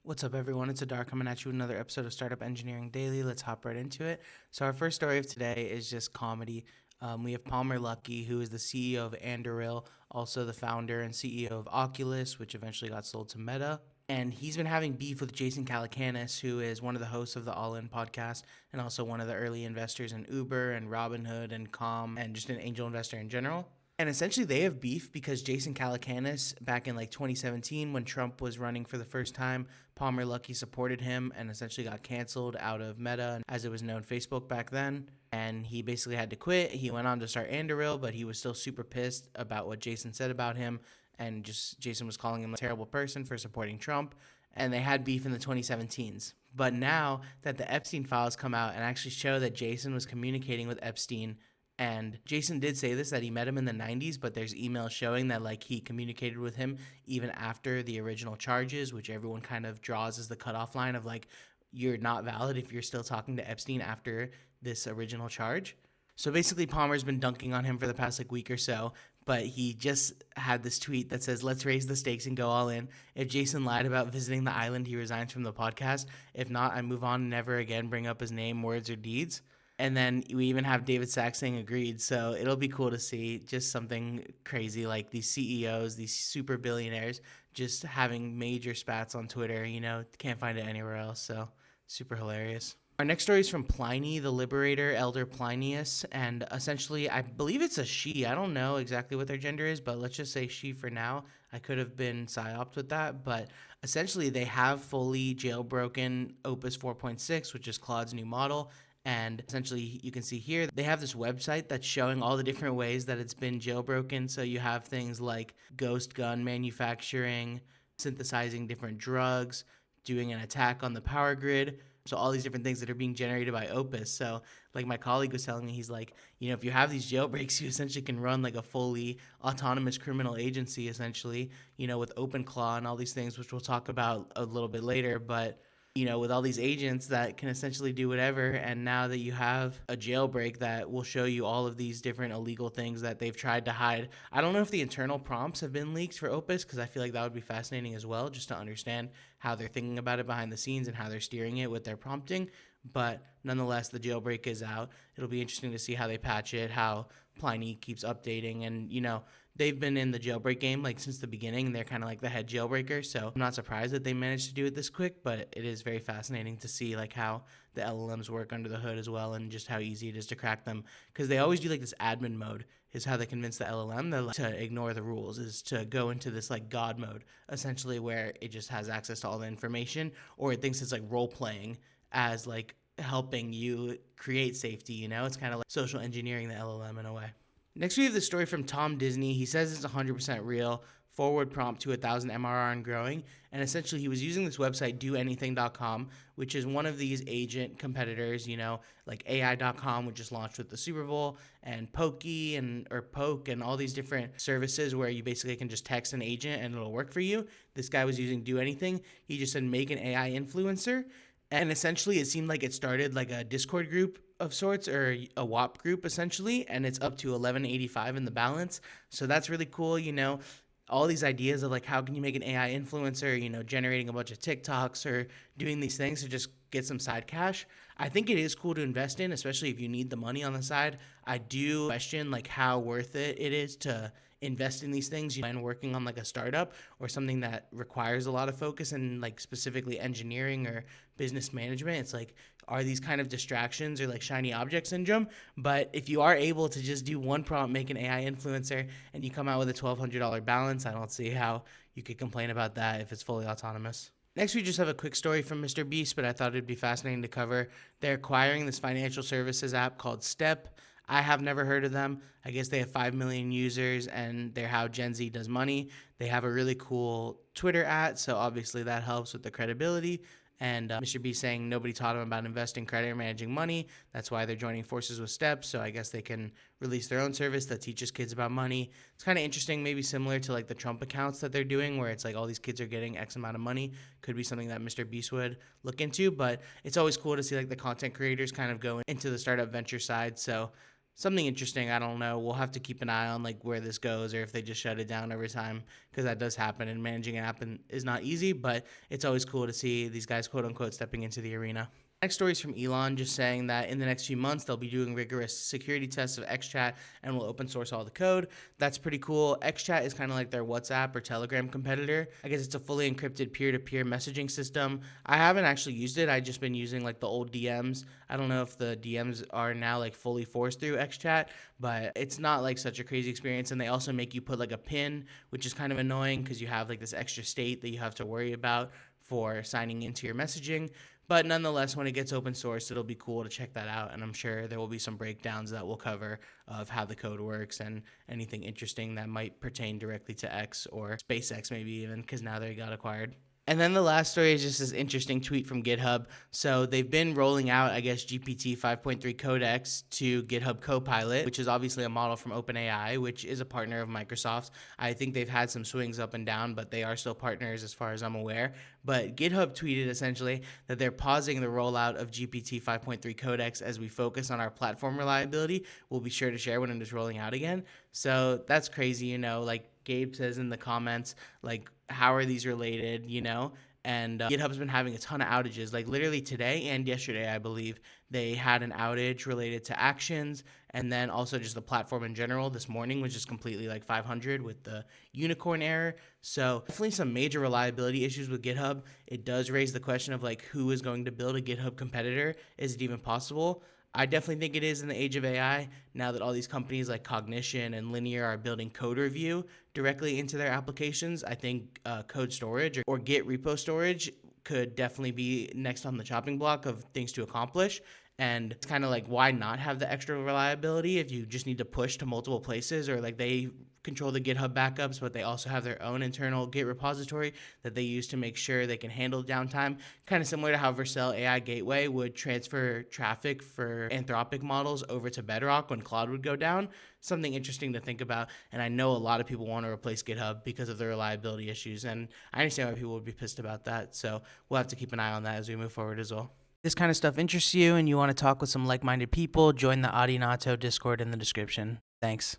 What's up, everyone? It's Adar coming at you with another episode of Startup Engineering Daily. Let's hop right into it. So our first story of today is just comedy. We have Palmer Luckey, who is the CEO of Anduril, also the founder and CEO of Oculus, which eventually got sold to Meta. And he's been having beef with Jason Calacanis, who is one of the hosts of the All In podcast and also one of the early investors in Uber and Robinhood and Calm and just an angel investor in general. And essentially, they have beef because Jason Calacanis, back in like 2017, when Trump was running for the first time, Palmer Luckey supported him and essentially got canceled out of Meta, as it was known, Facebook back then. And he basically had to quit. He went on to start Anduril, but he was still super pissed about what Jason said about him. And just Jason was calling him a terrible person for supporting Trump. And they had beef in the 2017s. But now that the Epstein files come out and actually show that Jason was communicating with Epstein, and Jason did say this, that he met him in the 90s, but there's emails showing that like he communicated with him even after the original charges, which everyone kind of draws as the cutoff line of like, you're not valid if you're still talking to Epstein after this original charge. So basically, Palmer's been dunking on him for the past like week or so, but he just had this tweet that says, "Let's raise the stakes and go all in. If Jason lied about visiting the island, he resigns from the podcast. If not, I move on and never again bring up his name, words, or deeds." And then we even have David Sachs saying agreed. So it'll be cool to see just something crazy like these CEOs, these super billionaires, just having major spats on Twitter. Can't find it anywhere else. So super hilarious. Our next story is from Pliny, the Liberator, Elder Plinius, and essentially, I believe it's a she. I don't know exactly what their gender is, but let's just say she for now. I could have been psyoped with that, but essentially, they have fully jailbroken Opus 4.6, which is Claude's new model. And essentially, you can see here, they have this website that's showing all the different ways that it's been jailbroken. So you have things like ghost gun manufacturing, synthesizing different drugs, doing an attack on the power grid. So all these different things that are being generated by Opus. So like my colleague was telling me, he's like, if you have these jailbreaks, you essentially can run like a fully autonomous criminal agency, essentially, with OpenClaw and all these things, which we'll talk about a little bit later. But with all these agents that can essentially do whatever. And now that you have a jailbreak that will show you all of these different illegal things that they've tried to hide. I don't know if the internal prompts have been leaked for Opus, because I feel like that would be fascinating as well, just to understand how they're thinking about it behind the scenes and how they're steering it with their prompting. But nonetheless, the jailbreak is out. It'll be interesting to see how they patch it, how Pliny keeps updating. And, they've been in the jailbreak game like since the beginning. They're kind of like the head jailbreaker. So I'm not surprised that they managed to do it this quick, but it is very fascinating to see like how the LLMs work under the hood as well, and just how easy it is to crack them. Because they always do like this admin mode is how they convince the LLM that, like, to ignore the rules, is to go into this like God mode, essentially, where it just has access to all the information, or it thinks it's like role playing as like helping you create safety. It's kind of like social engineering the LLM in a way. Next, we have the story from Tom Disney. He says it's 100% real. Forward prompt to 1,000 MRR and growing. And essentially, he was using this website, DoAnything.com, which is one of these agent competitors, like AI.com, which just launched with the Super Bowl, and Pokey or Poke and all these different services where you basically can just text an agent and it'll work for you. This guy was using DoAnything. He just said, make an AI influencer. And essentially, it seemed like it started like a Discord group of sorts, or a WAP group, essentially, and it's up to 1185 in the balance. So that's really cool, all these ideas of like, how can you make an AI influencer, generating a bunch of TikToks or doing these things to just get some side cash. I think it is cool to invest in, especially if you need the money on the side. I do question like how worth it is to invest in these things, and working on like a startup or something that requires a lot of focus and like specifically engineering or business management. It's like, are these kind of distractions or like shiny object syndrome? But if you are able to just do one prompt, make an AI influencer, and you come out with a $1,200 balance, I don't see how you could complain about that if it's fully autonomous. Next, we just have a quick story from MrBeast, but I thought it'd be fascinating to cover. They're acquiring this financial services app called Step. I have never heard of them. I guess they have 5 million users, and they're how Gen Z does money. They have a really cool Twitter @ so obviously that helps with the credibility. And MrBeast saying nobody taught him about investing, credit, or managing money. That's why they're joining forces with Step. So I guess they can release their own service that teaches kids about money. It's kind of interesting, maybe similar to like the Trump accounts that they're doing, where it's like all these kids are getting X amount of money. Could be something that MrBeast would look into. But it's always cool to see like the content creators kind of go into the startup venture side. So something interesting. I don't know. We'll have to keep an eye on like where this goes, or if they just shut it down over time, because that does happen, and managing an app is not easy, but it's always cool to see these guys, quote unquote, stepping into the arena. Next story is from Elon, just saying that in the next few months, they'll be doing rigorous security tests of XChat and will open source all the code. That's pretty cool. XChat is kind of like their WhatsApp or Telegram competitor. I guess it's a fully encrypted peer-to-peer messaging system. I haven't actually used it. I've just been using like the old DMs. I don't know if the DMs are now like fully forced through XChat, but it's not like such a crazy experience. And they also make you put like a PIN, which is kind of annoying because you have like this extra state that you have to worry about for signing into your messaging. But nonetheless, when it gets open source, it'll be cool to check that out. And I'm sure there will be some breakdowns that we'll cover of how the code works and anything interesting that might pertain directly to X or SpaceX, maybe even, because now they got acquired. And then the last story is just this interesting tweet from GitHub. So they've been rolling out, I guess, GPT 5.3 Codex to GitHub Copilot, which is obviously a model from OpenAI, which is a partner of Microsoft's. I think they've had some swings up and down, but they are still partners as far as I'm aware. But GitHub tweeted essentially that they're pausing the rollout of GPT 5.3 Codex as we focus on our platform reliability. We'll be sure to share when it is rolling out again. So that's crazy, like Gabe says in the comments, like, how are these related, And GitHub's been having a ton of outages, like literally today and yesterday, I believe. They had an outage related to actions, and then also just the platform in general. This morning was just completely like 500 with the unicorn error. So definitely some major reliability issues with GitHub. It does raise the question of like, who is going to build a GitHub competitor? Is it even possible? I definitely think it is in the age of AI, now that all these companies like Cognition and Linear are building code review directly into their applications. I think code storage or Git repo storage could definitely be next on the chopping block of things to accomplish. And it's kind of like, why not have the extra reliability if you just need to push to multiple places, or like they control the GitHub backups, but they also have their own internal Git repository that they use to make sure they can handle downtime. Kind of similar to how Vercel AI Gateway would transfer traffic for Anthropic models over to Bedrock when Claude would go down. Something interesting to think about. And I know a lot of people want to replace GitHub because of the reliability issues. And I understand why people would be pissed about that. So we'll have to keep an eye on that as we move forward as well. This kind of stuff interests you and you want to talk with some like-minded people, join the Audionato Discord in the description. Thanks.